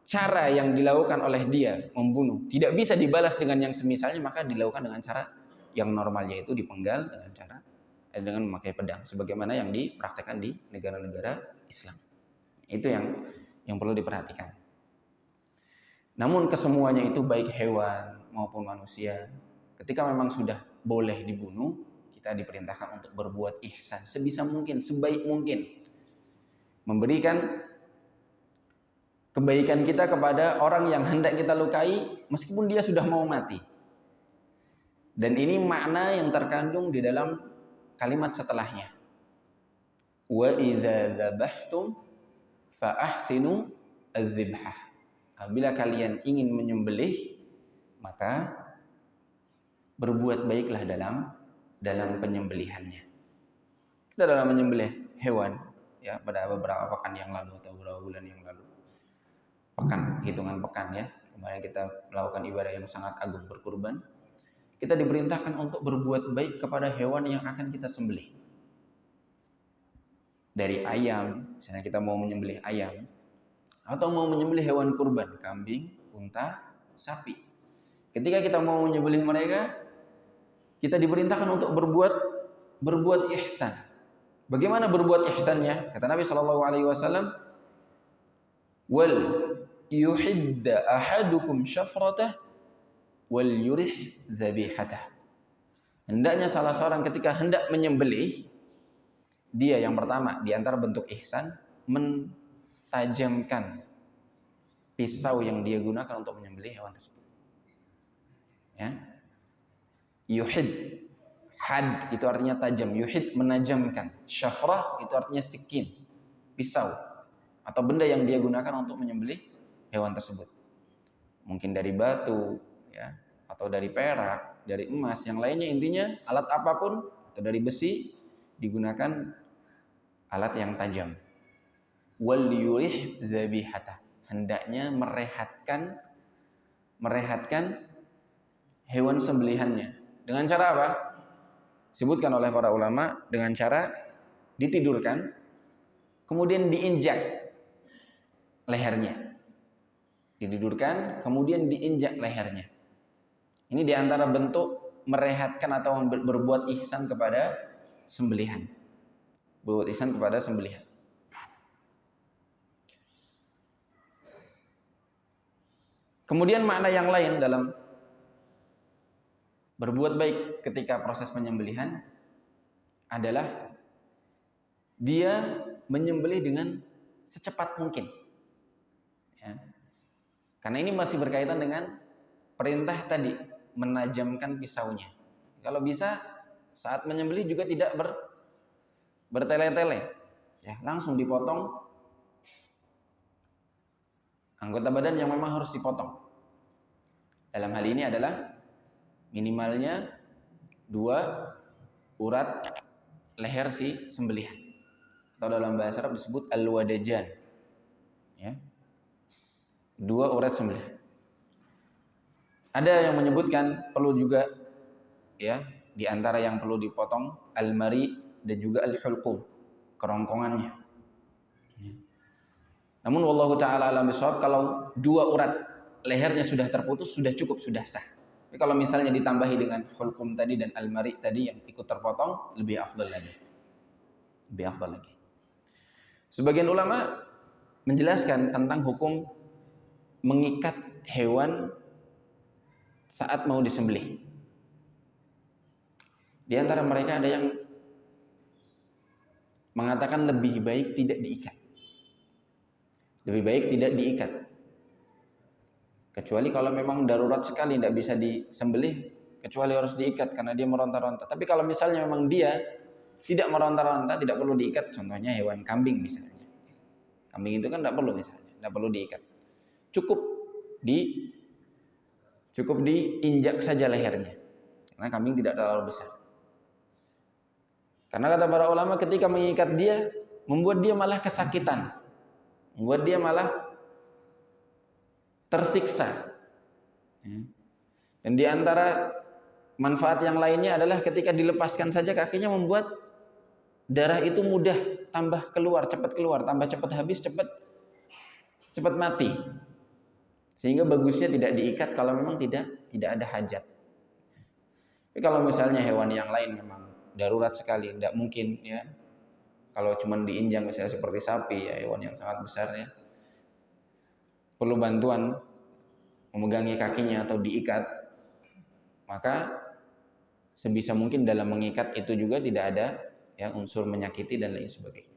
cara yang dilakukan oleh dia membunuh tidak bisa dibalas dengan yang semisalnya, maka dilakukan dengan cara yang normalnya, yaitu dipenggal dengan memakai pedang, sebagaimana yang dipraktekkan di negara-negara Islam. Itu yang perlu diperhatikan. Namun kesemuanya itu, baik hewan maupun manusia, ketika memang sudah boleh dibunuh, kita diperintahkan untuk berbuat ihsan sebisa mungkin, sebaik mungkin, memberikan kebaikan kita kepada orang yang hendak kita lukai meskipun dia sudah mau mati. Dan ini makna yang terkandung di dalam kalimat setelahnya. Wa idza dzabhtum fa ahsinu adz-dzibhah. Apabila kalian ingin menyembelih, maka berbuat baiklah dalam penyembelihannya. Kita dalam menyembelih hewan, ya, pada beberapa pekan yang lalu atau beberapa bulan yang lalu. Hitungan pekan, ya. Kemarin kita melakukan ibadah yang sangat agung, berkurban. Kita diperintahkan untuk berbuat baik kepada hewan yang akan kita sembelih. Dari ayam, misalnya kita mau menyembelih ayam, atau mau menyembelih hewan kurban, kambing, unta, sapi. Ketika kita mau menyembelih mereka, kita diperintahkan untuk berbuat ihsan. Bagaimana berbuat ihsannya? Kata Nabi SAW, wal yuhidda ahadukum syafratah wal yurih dzabihatah. Hendaknya salah seorang ketika hendak menyembelih, dia yang pertama di antara bentuk ihsan, mentajamkan pisau yang dia gunakan untuk menyembelih hewan tersebut. Ya. Yuhid, had itu artinya tajam, yuhid menajamkan, syafrah itu artinya sikin, pisau atau benda yang dia gunakan untuk menyembelih hewan tersebut. Mungkin dari batu, ya, atau dari perak, dari emas, yang lainnya, intinya alat apapun, atau dari besi, digunakan alat yang tajam. Wal yurih dzabihata, hendaknya merehatkan hewan sembelihannya. Dengan cara apa? Disebutkan oleh para ulama, dengan cara ditidurkan, kemudian diinjak lehernya. Ditidurkan, kemudian diinjak lehernya. Ini diantara bentuk merehatkan atau berbuat ihsan kepada sembelihan. Berbuat ihsan kepada sembelihan. Kemudian makna yang lain dalam berbuat baik ketika proses penyembelihan adalah dia menyembelih dengan secepat mungkin. Ya. Karena ini masih berkaitan dengan perintah tadi, menajamkan pisaunya. Kalau bisa saat menyembelih juga tidak bertele-tele, ya, langsung dipotong anggota badan yang memang harus dipotong. Dalam hal ini adalah minimalnya 2 urat leher si sembelihan, atau dalam bahasa Arab disebut al-wadajan, ya, 2 urat sembelihan. Ada yang menyebutkan perlu juga, ya, di antara yang perlu dipotong al-mari dan juga al-hulqum, kerongkongannya. Namun wallahu taala alam bisawab, kalau 2 urat lehernya sudah terputus sudah cukup, sudah sah. Tapi kalau misalnya ditambahi dengan hulqum tadi dan al-mari tadi yang ikut terpotong, lebih afdal lagi. Lebih afdal lagi. Sebagian ulama menjelaskan tentang hukum mengikat hewan saat mau disembelih. Di antara mereka ada yang mengatakan lebih baik tidak diikat. Lebih baik tidak diikat. Kecuali kalau memang darurat sekali, tidak bisa disembelih, kecuali harus diikat karena dia meronta-ronta. Tapi kalau misalnya memang dia tidak meronta-ronta, tidak perlu diikat. Contohnya hewan kambing misalnya. Kambing itu kan tidak perlu misalnya, tidak perlu diikat. Cukup diinjak saja lehernya. Karena kambing tidak terlalu besar. Karena kata para ulama, ketika mengikat dia, membuat dia malah kesakitan. Membuat dia malah tersiksa. Dan di antara manfaat yang lainnya adalah ketika dilepaskan saja kakinya, membuat darah itu mudah tambah keluar, cepat keluar, tambah cepat habis, cepat mati. Sehingga bagusnya tidak diikat kalau memang tidak ada hajat. Tapi kalau misalnya hewan yang lain memang darurat sekali, tidak mungkin, ya. Kalau cuma diinjak misalnya seperti sapi, ya, hewan yang sangat besar, ya, perlu bantuan memegangi kakinya atau diikat, maka sebisa mungkin dalam mengikat itu juga tidak ada, ya, unsur menyakiti dan lain sebagainya.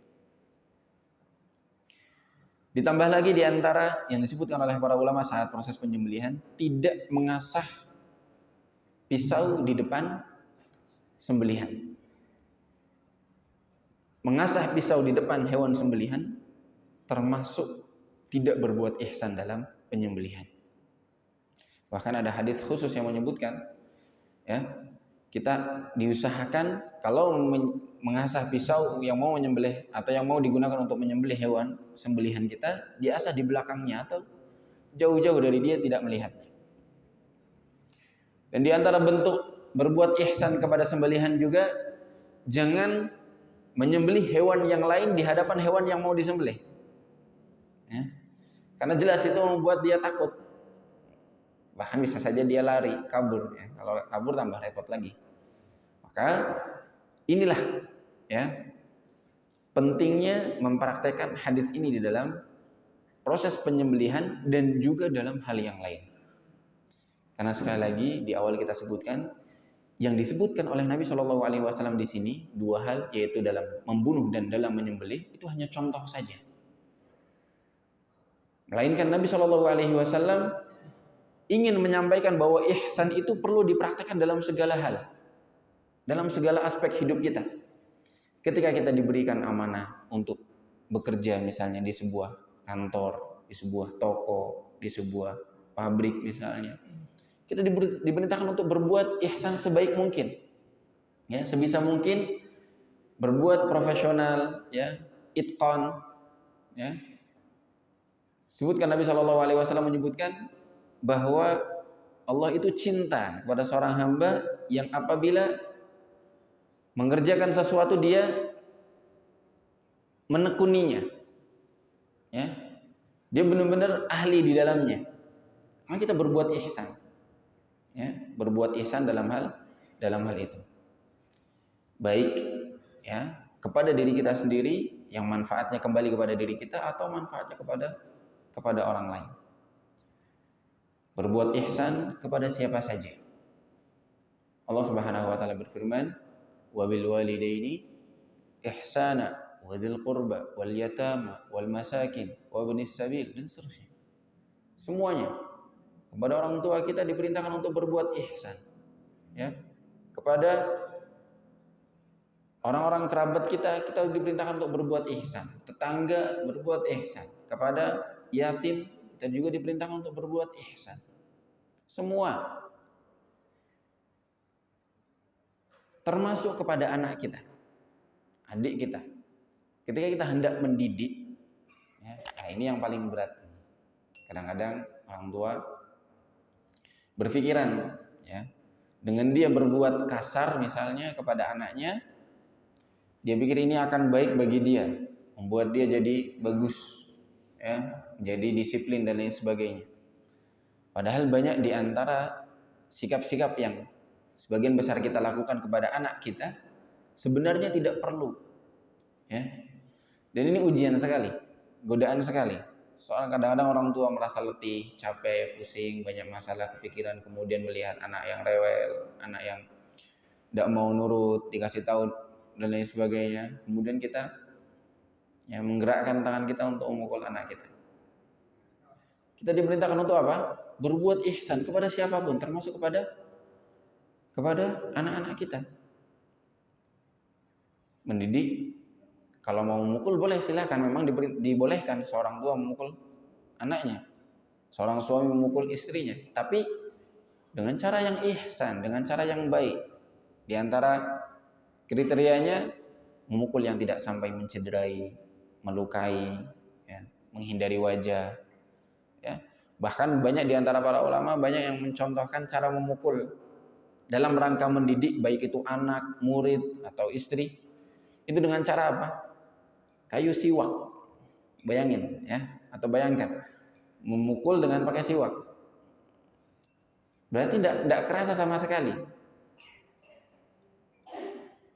Ditambah lagi di antara yang disebutkan oleh para ulama saat proses penyembelihan, tidak mengasah pisau di depan sembelihan. Mengasah pisau di depan hewan sembelihan termasuk tidak berbuat ihsan dalam penyembelihan. Bahkan ada hadis khusus yang menyebutkan, ya, kita diusahakan kalau mengasah pisau yang mau menyembelih atau yang mau digunakan untuk menyembelih hewan sembelihan kita, diasah di belakangnya atau jauh-jauh dari dia, tidak melihatnya. Dan di antara bentuk berbuat ihsan kepada sembelihan juga, jangan menyembelih hewan yang lain di hadapan hewan yang mau disembelih, ya. Karena jelas itu membuat dia takut. Bahkan bisa saja dia lari, kabur, ya. Kalau kabur tambah repot lagi. Maka inilah, ya, pentingnya mempraktekkan hadis ini di dalam proses penyembelihan dan juga dalam hal yang lain. Karena sekali lagi di awal kita sebutkan, yang disebutkan oleh Nabi Shallallahu Alaihi Wasallam di sini 2 hal, yaitu dalam membunuh dan dalam menyembelih, itu hanya contoh saja. Melainkan Nabi Shallallahu Alaihi Wasallam ingin menyampaikan bahwa ihsan itu perlu dipraktekkan dalam segala hal, dalam segala aspek hidup kita. Ketika kita diberikan amanah untuk bekerja misalnya di sebuah kantor, di sebuah toko, di sebuah pabrik misalnya, kita diperintahkan untuk berbuat ihsan sebaik mungkin, ya, sebisa mungkin berbuat profesional, ya, itqan, ya. Sebutkan Nabi Shallallahu Alaihi Wasallam menyebutkan bahwa Allah itu cinta kepada seorang hamba yang apabila mengerjakan sesuatu dia menekuninya, ya, dia benar-benar ahli di dalamnya. Maka kita berbuat ihsan, ya, berbuat ihsan dalam hal itu, baik, ya, kepada diri kita sendiri yang manfaatnya kembali kepada diri kita atau manfaatnya kepada orang lain. Berbuat ihsan kepada siapa saja. Allah Subhanahu wa taala berfirman, "Wa bil walidaini ihsana." wa dzil qurba wal yatama wal masakin wa ibnis sabil dan seterusnya. Semuanya. Kepada orang tua kita diperintahkan untuk berbuat ihsan. Ya. Kepada orang-orang kerabat kita diperintahkan untuk berbuat ihsan. Tetangga berbuat ihsan. Kepada yatim kita juga diperintahkan untuk berbuat ihsan. Semua. Termasuk kepada anak kita, adik kita. Ketika kita hendak mendidik, ya, nah ini yang paling berat. Kadang-kadang orang tua berpikiran, ya, dengan dia berbuat kasar misalnya kepada anaknya, dia pikir ini akan baik bagi dia, membuat dia jadi bagus, ya, jadi disiplin dan lain sebagainya. Padahal banyak di antara sikap-sikap yang sebagian besar kita lakukan kepada anak kita sebenarnya tidak perlu, ya. Dan ini ujian sekali, godaan sekali. Soalnya kadang-kadang orang tua merasa letih, capek, pusing, banyak masalah, kepikiran, kemudian melihat anak yang rewel, anak yang tidak mau nurut, dikasih tahu dan lain sebagainya. Kemudian kita ya menggerakkan tangan kita untuk memukul anak kita. Kita diperintahkan untuk apa? Berbuat ihsan kepada siapapun, termasuk kepada anak-anak kita. Mendidik, kalau mau memukul boleh, silahkan. Memang dibolehkan seorang tua memukul anaknya, seorang suami memukul istrinya, tapi dengan cara yang ihsan, dengan cara yang baik. Di antara kriterianya memukul yang tidak sampai mencederai, melukai, ya, menghindari wajah, ya. Bahkan banyak di antara para ulama banyak yang mencontohkan cara memukul dalam rangka mendidik, baik itu anak, murid, atau istri, itu dengan cara apa? Kayu siwak. Bayangin, ya, atau bayangkan memukul dengan pakai siwak. Berarti tidak kerasa sama sekali.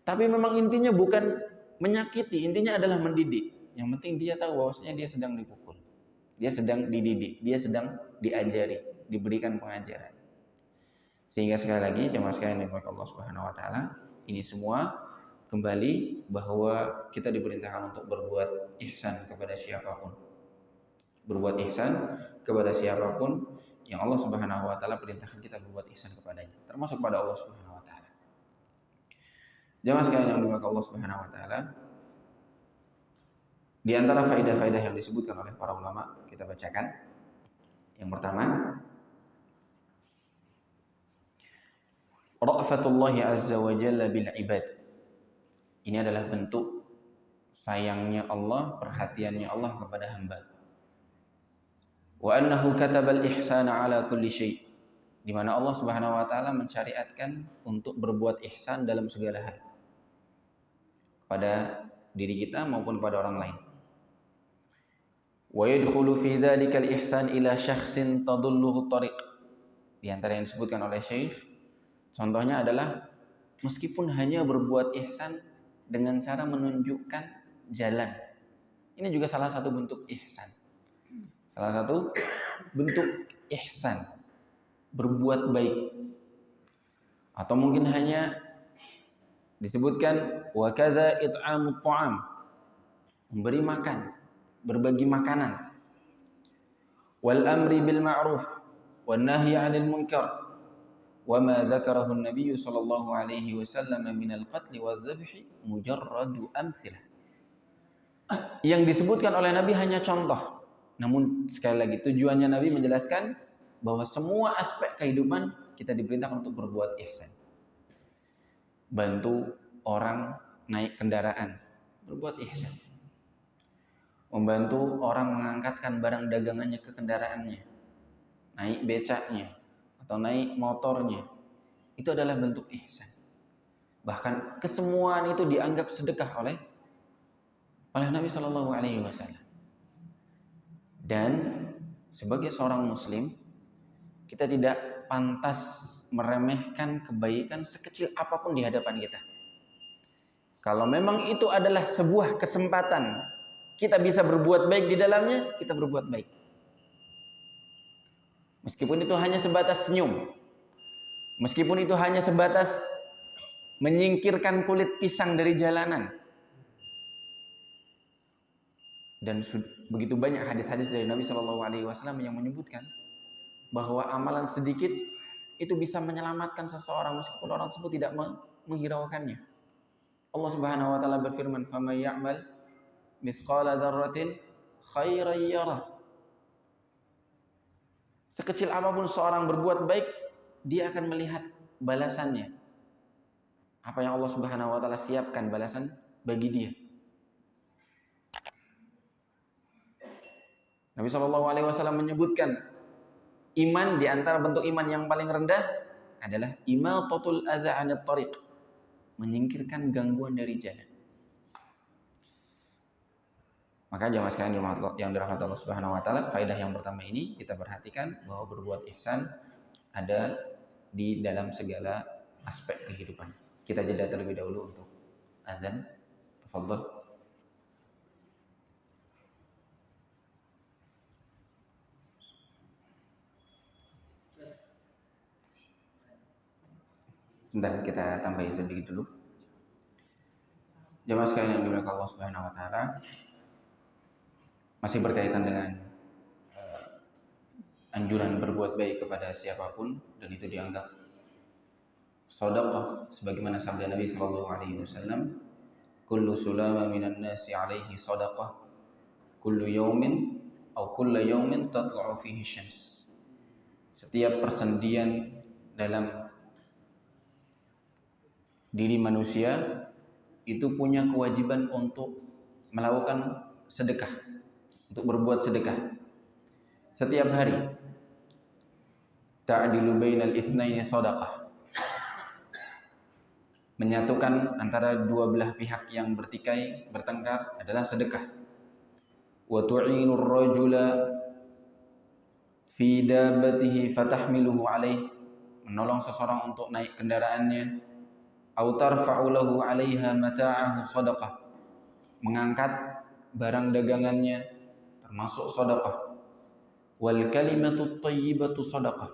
Tapi memang intinya bukan menyakiti, intinya adalah mendidik. Yang penting dia tahu bahwasanya dia sedang dipukul, dia sedang dididik, dia sedang diajari, diberikan pengajaran. Sehingga sekali lagi jemaah sekalian yang dimuliakan Allah Subhanahu wa taala, ini semua kembali bahwa kita diperintahkan untuk berbuat ihsan kepada siapapun. Berbuat ihsan kepada siapapun yang Allah Subhanahu wa taala perintahkan kita berbuat ihsan kepadanya, termasuk pada Allah Subhanahu wa taala. Jemaah sekalian yang dimuliakan Allah Subhanahu wa taala, di antara faedah-faedah yang disebutkan oleh para ulama kita bacakan. Yang pertama, ra'fatullahi azza wa jalla bil ibad. Ini adalah bentuk sayangnya Allah, perhatiannya Allah kepada hamba. Wa annahu katabal ihsana ala kulli syai'. Di mana Allah Subhanahu wa taala mensyariatkan untuk berbuat ihsan dalam segala hal. Pada diri kita maupun pada orang lain. Wa yadkhulu fi dzalika al-ihsan ila syakhsin tadulluhu tariq. Di antara yang disebutkan oleh Syekh, contohnya adalah meskipun hanya berbuat ihsan dengan cara menunjukkan jalan. Ini juga salah satu bentuk ihsan. Salah satu bentuk ihsan, berbuat baik. Atau mungkin hanya disebutkan wa kadza it'amut ta'am, memberi makan, berbagi makanan. Wal amri bil ma'ruf wan nahyi 'anil munkar. وما ذكره النبي صلى الله عليه وسلم من القتل والذبح مجرد أمثلة. Yang disebutkan oleh Nabi hanya contoh. Namun sekali lagi tujuannya Nabi menjelaskan bahwa semua aspek kehidupan kita diperintahkan untuk berbuat ihsan. Bantu orang naik kendaraan, berbuat ihsan. Membantu orang mengangkatkan barang dagangannya ke kendaraannya, naik becaknya atau naik motornya, itu adalah bentuk ihsan. Bahkan kesemuaan itu dianggap sedekah oleh Nabi Shallallahu Alaihi Wasallam. Dan sebagai seorang Muslim, kita tidak pantas meremehkan kebaikan sekecil apapun di hadapan kita. Kalau memang itu adalah sebuah kesempatan, kita bisa berbuat baik di dalamnya, kita berbuat baik. Meskipun itu hanya sebatas senyum, meskipun itu hanya sebatas menyingkirkan kulit pisang dari jalanan, Dan begitu banyak hadis-hadis dari Nabi Shallallahu Alaihi Wasallam yang menyebutkan bahwa amalan sedikit itu bisa menyelamatkan seseorang meskipun orang tersebut tidak menghiraukannya. Allah Subhanahu Wa Taala berfirman, "Faman ya'mal mithqala dzarratin khairan yarah." Sekecil apapun seorang berbuat baik, dia akan melihat balasannya. Apa yang Allah Subhanahu Wa Taala siapkan balasan bagi dia. Nabi Shallallahu Alaihi Wasallam menyebutkan iman, di antara bentuk iman yang paling rendah adalah imatatul adza 'anit thariq, menyingkirkan gangguan dari jalan. Maka jemaah sekalian yang dirahmati Allah Subhanahu Wa Taala, faedah yang pertama ini kita perhatikan bahwa berbuat ihsan ada di dalam segala aspek kehidupan. Kita jeda terlebih dahulu untuk azan. Tafadhol. Sebentar, kita tambahin sedikit dulu. Jemaah sekalian yang dimuliakan Allah Subhanahu Wa Taala, masih berkaitan dengan anjuran berbuat baik kepada siapapun, dan itu dianggap sedekah sebagaimana sabda Nabi Shallallahu Alaihi Wasallam, kullu sulama minan nasi alaihi sedekah, kullu yaumin atau kullu yaumin tatlu'u fihi syams. Setiap persendian dalam diri manusia itu punya kewajiban untuk melakukan sedekah, untuk berbuat sedekah setiap hari. Ta'dilu bainal itsnaini shadaqah, menyatukan antara dua belah pihak yang bertikai, bertengkar adalah sedekah. Wa tu'inur rajula fi dabbatihi fatahmiluhu alaih, menolong seseorang untuk naik kendaraannya. Au tarfa'u lahu 'alaiha mata'ahu shadaqah, mengangkat barang dagangannya termasuk sedekah. Wal kalimatut thayyibatu shadaqah,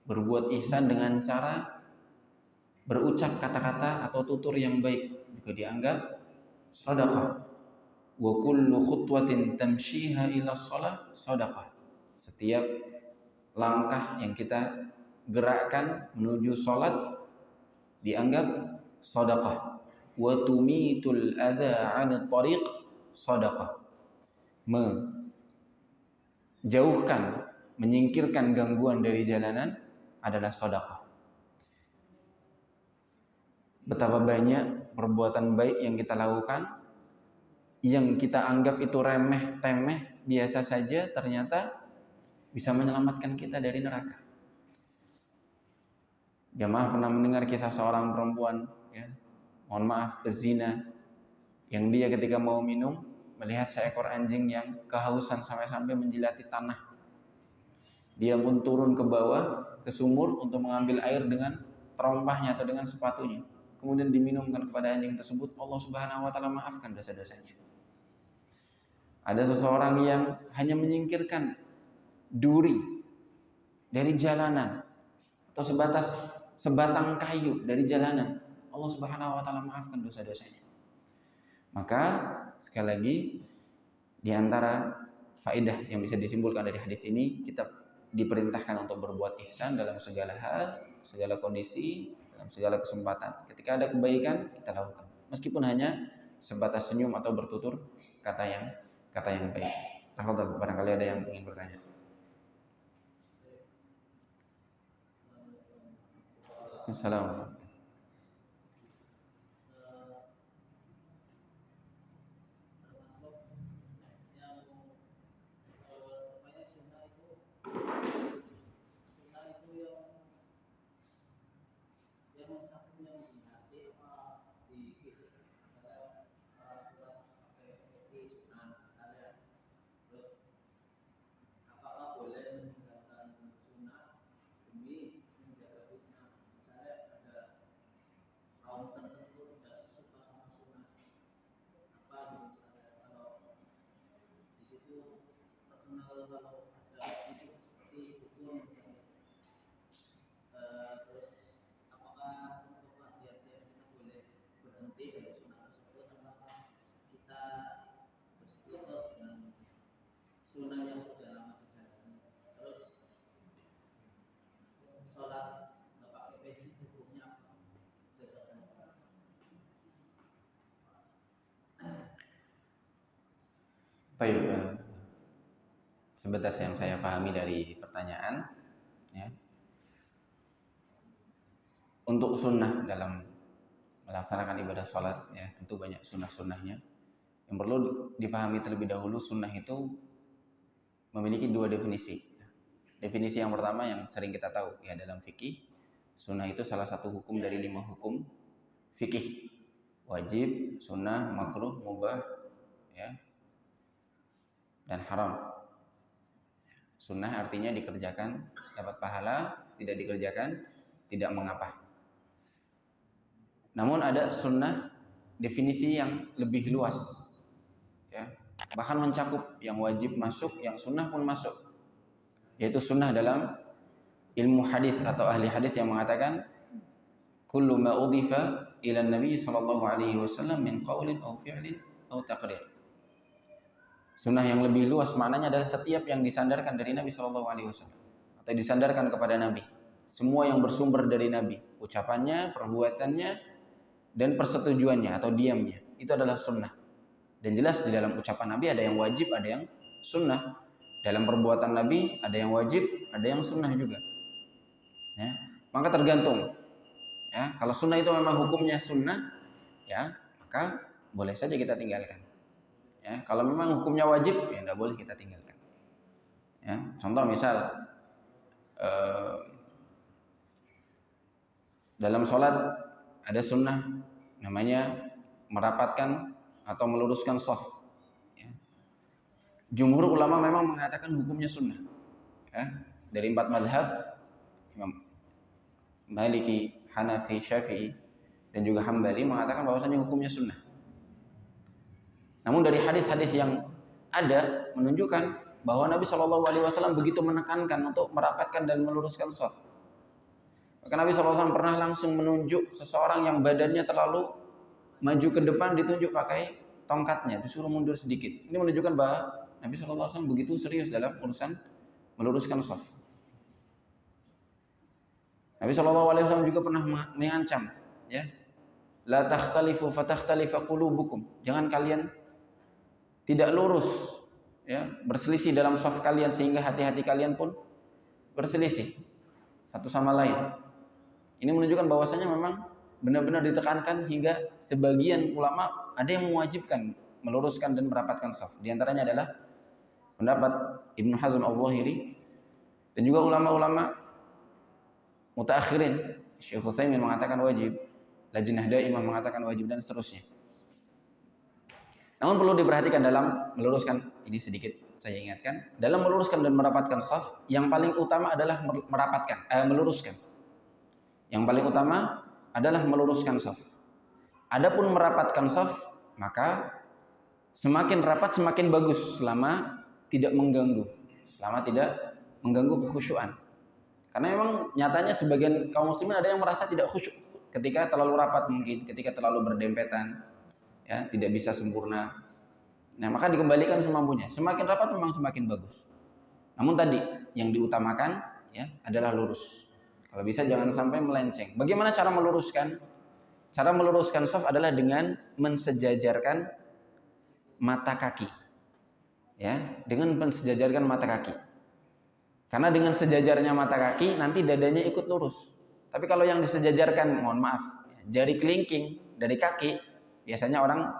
berbuat ihsan dengan cara berucap kata-kata atau tutur yang baik juga dianggap sedekah. Wa kullu khutwatin tamshiha ila shalah shadaqah, setiap langkah yang kita gerakkan menuju salat dianggap sedekah. Wa tumitul adza 'anil thariq sedekah, menjauhkan, menyingkirkan gangguan dari jalanan adalah sedekah. Betapa banyak perbuatan baik yang kita lakukan yang kita anggap itu remeh temeh biasa saja, ternyata bisa menyelamatkan kita dari neraka. Jamaah pernah mendengar kisah seorang perempuan, ya, mohon maaf, pezina, yang dia ketika mau minum melihat seekor anjing yang kehausan sampai-sampai menjilati tanah. Dia pun turun ke bawah ke sumur untuk mengambil air dengan terompahnya atau dengan sepatunya. Kemudian diminumkan kepada anjing tersebut. Allah Subhanahu Wa Taala maafkan dosa-dosanya. Ada seseorang yang hanya menyingkirkan duri dari jalanan atau sebatang kayu dari jalanan, Allah Subhanahu Wa Taala maafkan dosa-dosanya. Maka sekali lagi, di antara faedah yang bisa disimpulkan dari hadis ini, kita diperintahkan untuk berbuat ihsan dalam segala hal, segala kondisi, dalam segala kesempatan. Ketika ada kebaikan, kita lakukan, meskipun hanya sebatas senyum atau bertutur kata yang baik. Tafadhol, barangkali ada yang ingin bertanya. Assalamualaikum. Baik, sebatas yang saya pahami dari pertanyaan, ya, untuk sunnah dalam melaksanakan ibadah sholat, ya tentu banyak sunnah-sunnahnya. Yang perlu dipahami terlebih dahulu, sunnah itu memiliki dua definisi. Definisi yang pertama yang sering kita tahu, ya dalam fikih, sunnah itu salah satu hukum dari 5 hukum fikih: wajib, sunnah, makruh, mubah, ya, dan haram. Sunnah artinya dikerjakan dapat pahala, tidak dikerjakan tidak mengapa. Namun ada sunnah definisi yang lebih luas, ya, bahkan mencakup yang wajib masuk, yang sunnah pun masuk, yaitu sunnah dalam ilmu hadis atau ahli hadis yang mengatakan kullu ma udhifa ila nabi sallallahu alaihi wasallam min qaulin aw fi'lin aw taqrir. Sunnah yang lebih luas maknanya adalah setiap yang disandarkan dari Nabi sallallahu alaihi wasallam atau disandarkan kepada Nabi, semua yang bersumber dari Nabi, ucapannya, perbuatannya, dan persetujuannya atau diamnya, itu adalah sunnah. Dan jelas di dalam ucapan Nabi ada yang wajib, ada yang sunnah. Dalam perbuatan Nabi ada yang wajib, ada yang sunnah juga. Ya, maka tergantung. Ya, kalau sunnah itu memang hukumnya sunnah, ya maka boleh saja kita tinggalkan. Ya, kalau memang hukumnya wajib, ya tidak boleh kita tinggalkan. Ya, contoh misal dalam sholat ada sunnah namanya merapatkan atau meluruskan shaf. Ya. Jumhur ulama memang mengatakan hukumnya sunnah. Ya. Dari 4 madhab, Imam Maliki, Hanafi, Syafi'i, dan juga Hambali mengatakan bahwasanya hukumnya sunnah. Namun dari hadis-hadis yang ada menunjukkan bahwa Nabi Shallallahu Alaihi Wasallam begitu menekankan untuk merapatkan dan meluruskan shaf. Maka Nabi SAW pernah langsung menunjuk seseorang yang badannya terlalu maju ke depan, ditunjuk pakai tongkatnya, disuruh mundur sedikit. Ini menunjukkan bahwa Nabi SAW begitu serius dalam urusan meluruskan shaf. Nabi SAW juga pernah mengancam, ya, la takhtalifu fatakhtalifa qulubukum. Jangan kalian tidak lurus, ya, berselisih dalam shaf kalian sehingga hati-hati kalian pun berselisih satu sama lain. Ini menunjukkan bahwasanya memang benar-benar ditekankan hingga sebagian ulama ada yang mewajibkan meluruskan dan merapatkan shaf. Di antaranya adalah pendapat Ibnu Hazm Al-Zahiri dan juga ulama-ulama mutaakhirin. Syekh Utsaimin mengatakan wajib, Lajnah Daimah mengatakan wajib, dan seterusnya. Namun perlu diperhatikan dalam meluruskan, ini sedikit saya ingatkan, dalam meluruskan dan merapatkan shaf, yang paling utama adalah meluruskan. Yang paling utama adalah meluruskan shaf. Adapun merapatkan shaf, maka semakin rapat semakin bagus selama tidak mengganggu, kekhusyuan. Karena memang nyatanya sebagian kaum muslimin ada yang merasa tidak khusyuk ketika terlalu rapat, mungkin ketika terlalu berdempetan, ya, tidak bisa sempurna. Nah, maka dikembalikan semampunya. Semakin rapat memang semakin bagus. Namun tadi yang diutamakan, ya, adalah lurus. Kalau bisa jangan sampai melenceng. Bagaimana cara meluruskan? Cara meluruskan shaf adalah dengan mensejajarkan mata kaki. Ya, dengan mensejajarkan mata kaki. Karena dengan sejajarnya mata kaki nanti dadanya ikut lurus. Tapi kalau yang disejajarkan, mohon maaf, jari kelingking dari kaki, biasanya orang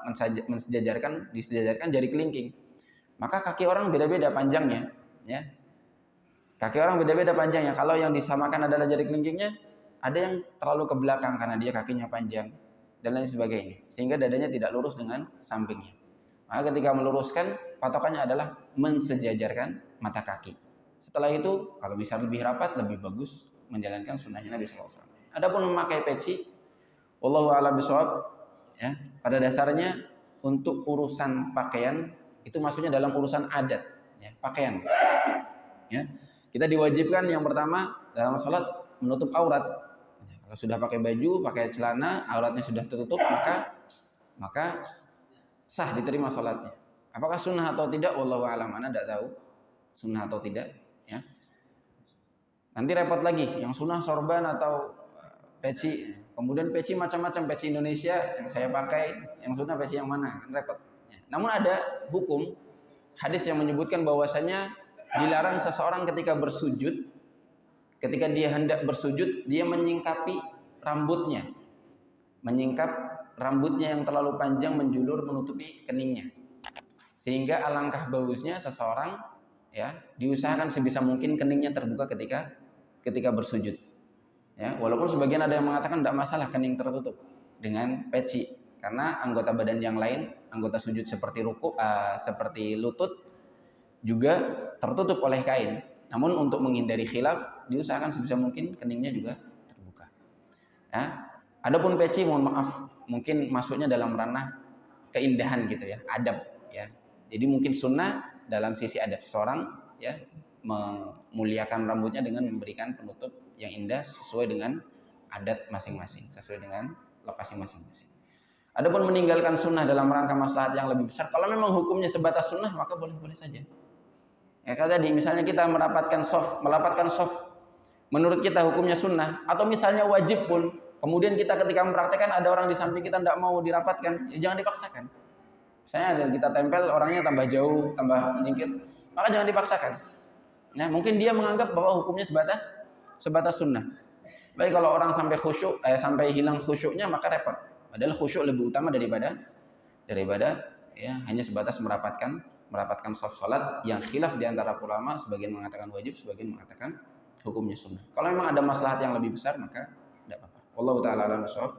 disejajarkan jari kelingking. Maka kaki orang beda-beda panjangnya, ya. Kaki orang beda-beda panjangnya. Kalau yang disamakan adalah jari kelingkingnya, ada yang terlalu ke belakang karena dia kakinya panjang dan lain sebagainya, sehingga dadanya tidak lurus dengan sampingnya. Maka ketika meluruskan, patokannya adalah mensejajarkan mata kaki. Setelah itu, kalau bisa lebih rapat, lebih bagus menjalankan sunnahnya Nabi SAW. Adapun memakai peci, wallahu a'lam bishawab, ya, pada dasarnya untuk urusan pakaian itu maksudnya dalam urusan adat, ya, pakaian, ya. Kita diwajibkan yang pertama dalam sholat menutup aurat. Kalau sudah pakai baju, pakai celana, auratnya sudah tertutup, maka sah diterima sholatnya. Apakah sunnah atau tidak? Wallahu a'lam, ana tidak tahu sunnah atau tidak. Ya. Nanti repot lagi, yang sunnah sorban atau peci. Kemudian peci macam-macam, peci Indonesia yang saya pakai, yang sunnah peci yang mana? Kan repot. Ya. Namun ada hukum hadis yang menyebutkan bahwasanya dilarang seseorang ketika bersujud, ketika dia hendak bersujud, dia menyingkapi rambutnya. Menyingkap rambutnya yang terlalu panjang menjulur menutupi keningnya. Sehingga alangkah bagusnya seseorang ya diusahakan sebisa mungkin keningnya terbuka ketika bersujud. Ya, walaupun sebagian ada yang mengatakan tidak masalah kening tertutup dengan peci, karena anggota badan yang lain, anggota sujud seperti seperti lutut juga tertutup oleh kain. Namun untuk menghindari khilaf, diusahakan sebisa mungkin keningnya juga terbuka. Ya. Adapun peci, mohon maaf, mungkin masuknya dalam ranah keindahan gitu ya, adab ya. Jadi mungkin sunnah dalam sisi adab seseorang ya memuliakan rambutnya dengan memberikan penutup yang indah sesuai dengan adat masing-masing, sesuai dengan lokasi masing-masing. Adapun meninggalkan sunnah dalam rangka maslahat yang lebih besar, kalau memang hukumnya sebatas sunnah maka boleh-boleh saja. Ya kalau tadi misalnya kita melapatkan soft, menurut kita hukumnya sunnah, atau misalnya wajib pun, kemudian kita ketika mempraktekkan ada orang di samping kita tidak mau dirapatkan, ya jangan dipaksakan. Misalnya ada kita tempel orangnya tambah jauh, tambah menyingkir, maka jangan dipaksakan. Nah, mungkin dia menganggap bahwa hukumnya sebatas sunnah. Baik kalau orang sampai sampai hilang khusyuknya maka repot. Padahal khusyuk lebih utama daripada ya hanya sebatas merapatkan soft salat yang khilaf di antara ulama, sebagian mengatakan wajib, sebagian mengatakan hukumnya sunnah. Kalau memang ada maslahat yang lebih besar maka tidak apa-apa. Wallahu taala a'lam bishawab.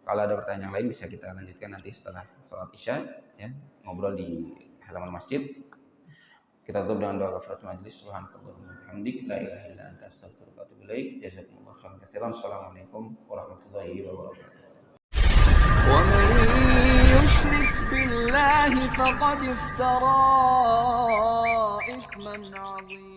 Kalau ada pertanyaan lain bisa kita lanjutkan nanti setelah salat Isya ya, ngobrol di halaman masjid. Kita tutup dengan doa kafaratul majlis. Subhanakallahumma wa bihamdik la ilaha illa anta astaghfiruka wa atubu ilaik. Jazakumullahu khairan katsiran. Assalamualaikum warahmatullahi wabarakatuh. ومن يشرك بالله فقد افترى إثما عظيما